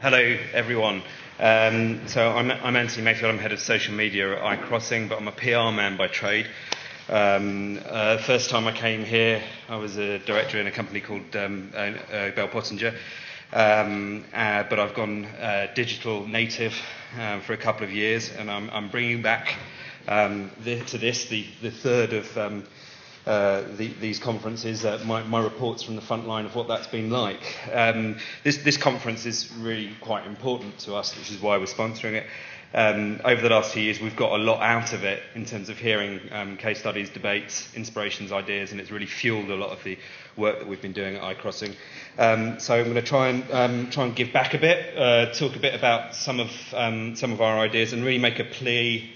Hello, everyone. So I'm Anthony Mayfield. I'm head of social media at iCrossing, but I'm a PR man by trade. First time I came here, I was a director in a company called Bell Pottinger, but I've gone digital native for a couple of years, and I'm bringing back the third of these conferences, my reports from the front line of what that's been like. This conference is really quite important to us, which is why we're sponsoring it. Over the last few years, we've got a lot out of it in terms of hearing case studies, debates, inspirations, ideas, and it's really fueled a lot of the work that we've been doing at iCrossing. So I'm going to try and give back a bit, talk a bit about some of our ideas, and really make a plea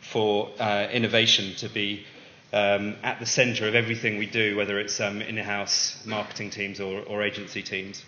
for innovation to be at the centre of everything we do, whether it's in-house marketing teams or agency teams.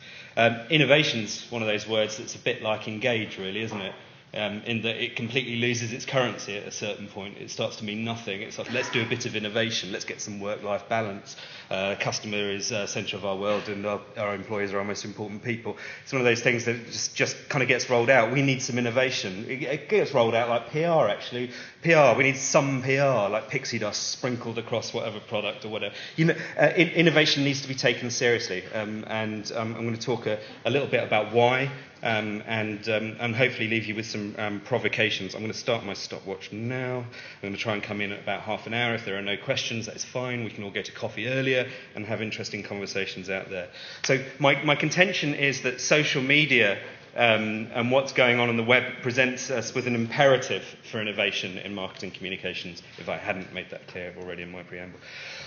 Innovation's one of those words that's a bit like engage, really, isn't it? In that it completely loses its currency at a certain point. It starts to mean nothing. It's like, let's do a bit of innovation, let's get some work-life balance. Customer is centre of our world, and our employees are our most important people. It's one of those things that just kind of gets rolled out. We need some innovation. It gets rolled out like PR, actually. PR, we need some PR, like pixie dust sprinkled across whatever product or whatever. Innovation needs to be taken seriously, and I'm going to talk a little bit about why, and hopefully leave you with some provocations. I'm going to start my stopwatch now. I'm going to try and come in at about half an hour. If there are no questions, that's fine. We can all go to coffee earlier and have interesting conversations out there. So my contention is that social media and what's going on the web presents us with an imperative for innovation in marketing communications, if I hadn't made that clear already in my preamble.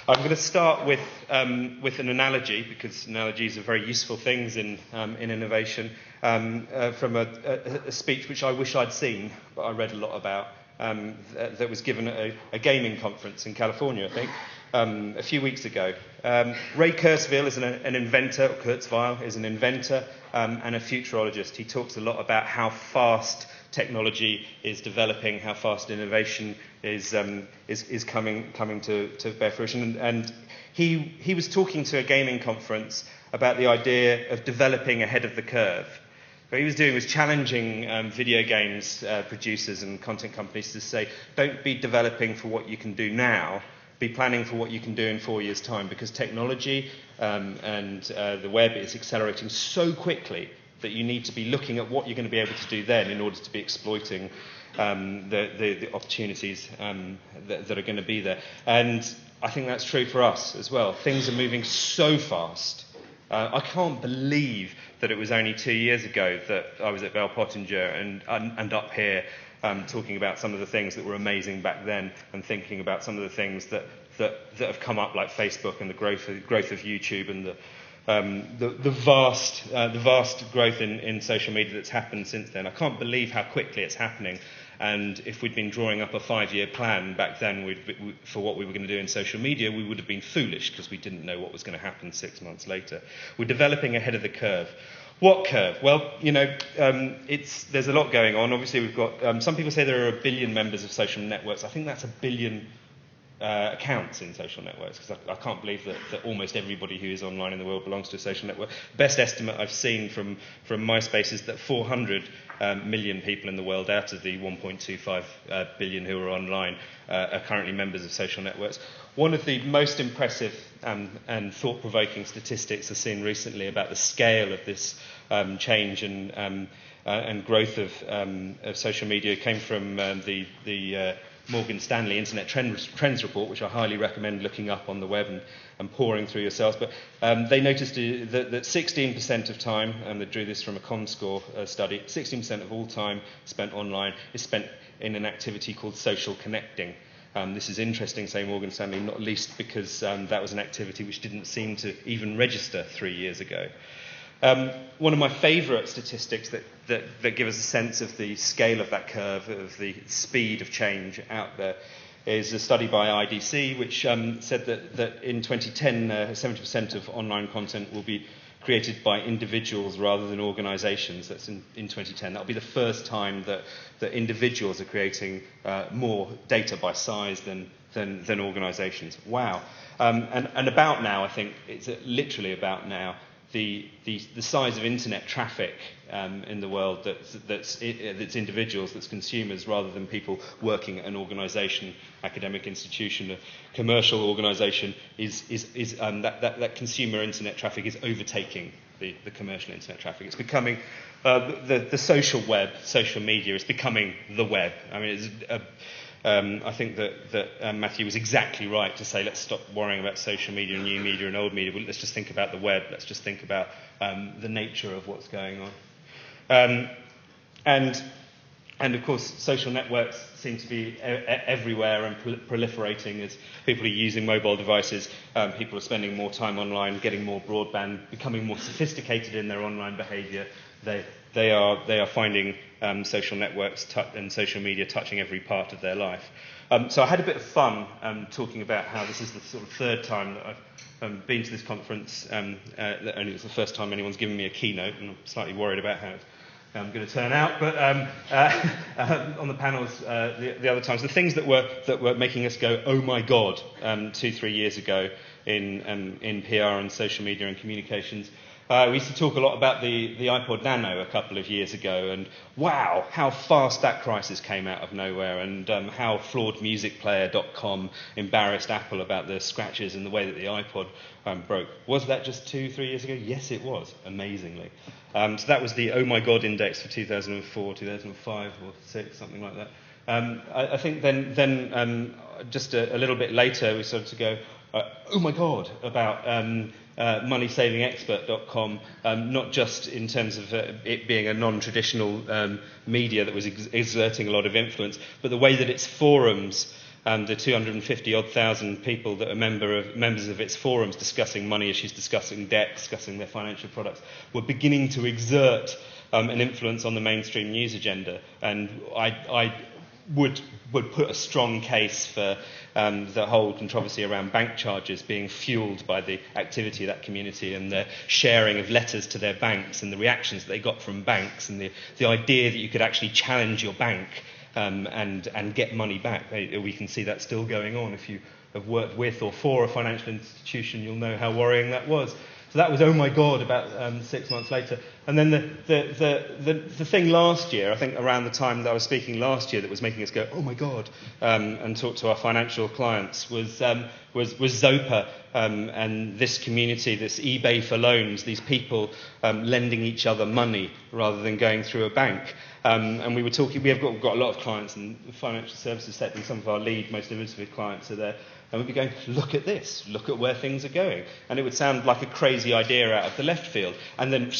I'm going to start with an analogy, because analogies are very useful things in innovation, from a speech which I wish I'd seen, but I read a lot about, that was given at a gaming conference in California, I think, a few weeks ago. Ray Kurzweil is an inventor, or Kurzweil is an inventor and a futurologist. He talks a lot about how fast technology is developing, how fast innovation is coming to bear fruition. And he was talking to a gaming conference about the idea of developing ahead of the curve. What he was doing was challenging video games producers and content companies to say, don't be developing for what you can do now, be planning for what you can do in 4 years' time, because technology and the web is accelerating so quickly that you need to be looking at what you're going to be able to do then in order to be exploiting the opportunities that are going to be there. And I think that's true for us as well. Things are moving so fast. I can't believe that it was only 2 years ago that I was at Bell Pottinger and up here talking about some of the things that were amazing back then, and thinking about some of the things that have come up, like Facebook and the growth of YouTube, and the vast growth in social media that's happened since then. I can't believe how quickly it's happening. And if we'd been drawing up a 5-year plan back then for what we were going to do in social media, we would have been foolish, because we didn't know what was going to happen 6 months later. We're developing ahead of the curve. What curve? Well, there's a lot going on. Obviously, we've got some people say there are 1 billion members of social networks. I think that's 1 billion accounts in social networks, because I can't believe that almost everybody who is online in the world belongs to a social network. Best estimate I've seen from MySpace is that 400 million people in the world out of the 1.25 billion who are online are currently members of social networks. One of the most impressive and thought-provoking statistics I've seen recently about the scale of this change and growth of social media came from the Morgan Stanley Internet Trends Report, which I highly recommend looking up on the web and pouring through yourselves. But they noticed that 16% of time, and they drew this from a Comscore study, 16% of all time spent online is spent in an activity called social connecting. This is interesting, say Morgan Stanley, not least because that was an activity which didn't seem to even register 3 years ago. One of my favourite statistics that give us a sense of the scale of that curve, of the speed of change out there, is a study by IDC, which said that in 2010, 70% of online content will be created by individuals rather than organisations. That's in 2010. That'll be the first time that individuals are creating more data by size than organisations. Wow. And about now, I think it's literally about now, the size of internet traffic in the world that's individuals, that's consumers, rather than people working at an organisation, academic institution, a commercial organisation, that consumer internet traffic is overtaking the commercial internet traffic. It's becoming the social web, social media is becoming the web. I mean, I think that Matthew was exactly right to say, let's stop worrying about social media and new media and old media. Let's just think about the web. Let's just think about the nature of what's going on. And of course, social networks seem to be everywhere and proliferating as people are using mobile devices. People are spending more time online, getting more broadband, becoming more sophisticated in their online behaviour. They are finding social networks and social media touching every part of their life. So I had a bit of fun talking about how this is the sort of third time that I've been to this conference. Only it's the first time anyone's given me a keynote, and I'm slightly worried about how I'm going to turn out. But on the panels the other times, the things that were making us go, oh my God, 2-3 years ago in PR and social media and communications. We used to talk a lot about the iPod Nano a couple of years ago, and wow, how fast that crisis came out of nowhere, and how flawedmusicplayer.com embarrassed Apple about the scratches and the way that the iPod broke. Was that just 2-3 years ago? Yes, it was, amazingly. So that was the oh my God index for 2004, 2005 or 6, something like that. I think then just a little bit later we started to go, oh my God, about moneysavingexpert.com, not just in terms of it being a non-traditional media that was exerting a lot of influence, but the way that its forums, the 250,000 people that are members of its forums discussing money issues, discussing debt, discussing their financial products, were beginning to exert an influence on the mainstream news agenda. And I would put a strong case for the whole controversy around bank charges being fueled by the activity of that community and the sharing of letters to their banks and the reactions that they got from banks and the idea that you could actually challenge your bank and get money back. We can see that still going on. If you have worked with or for a financial institution, you'll know how worrying that was. So that was, oh my God, about 6 months later. And then the thing last year, I think around the time that I was speaking last year, that was making us go, oh my God, and talk to our financial clients was Zopa and this community, this eBay for loans, these people lending each other money rather than going through a bank. And we were talking, we've got a lot of clients in the financial services sector, and some of our most innovative clients are there. And we'd be going, look at this, look at where things are going. And it would sound like a crazy idea out of the left field. And then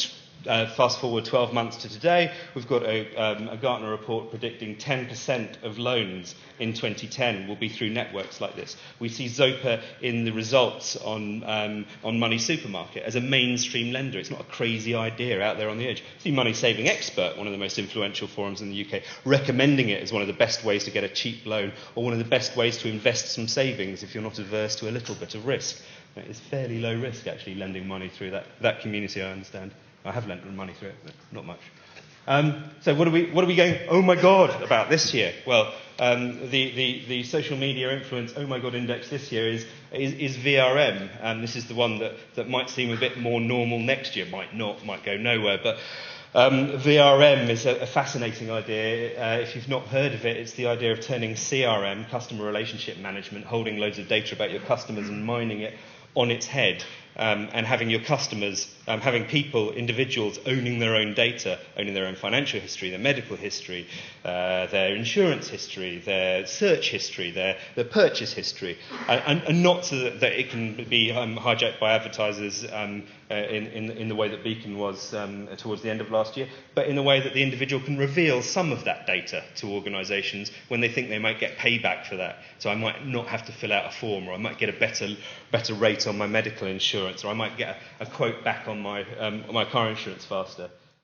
fast forward 12 months to today, we've got a Gartner report predicting 10% of loans in 2010 will be through networks like this. We see Zopa in the results on Money Supermarket as a mainstream lender. It's not a crazy idea out there on the edge. See Money Saving Expert, one of the most influential forums in the UK, recommending it as one of the best ways to get a cheap loan or one of the best ways to invest some savings if you're not averse to a little bit of risk. It's fairly low risk, actually, lending money through that community, I understand. I have lent money through it, but not much. So what are we going, oh my God, about this year? Well, the social media influence, oh my God index this year is VRM. And this is the one that might seem a bit more normal next year, might not, might go nowhere. But VRM is a fascinating idea. If you've not heard of it, it's the idea of turning CRM, customer relationship management, holding loads of data about your customers and mining it, on its head. And having your customers, having people, individuals owning their own data, owning their own financial history, their medical history, their insurance history, their search history, their purchase history, and not so that it can be hijacked by advertisers in the way that Beacon was towards the end of last year, but in a way that the individual can reveal some of that data to organisations when they think they might get payback for that. So I might not have to fill out a form, or I might get a better rate on my medical insurance, or I might get a quote back on my car insurance faster.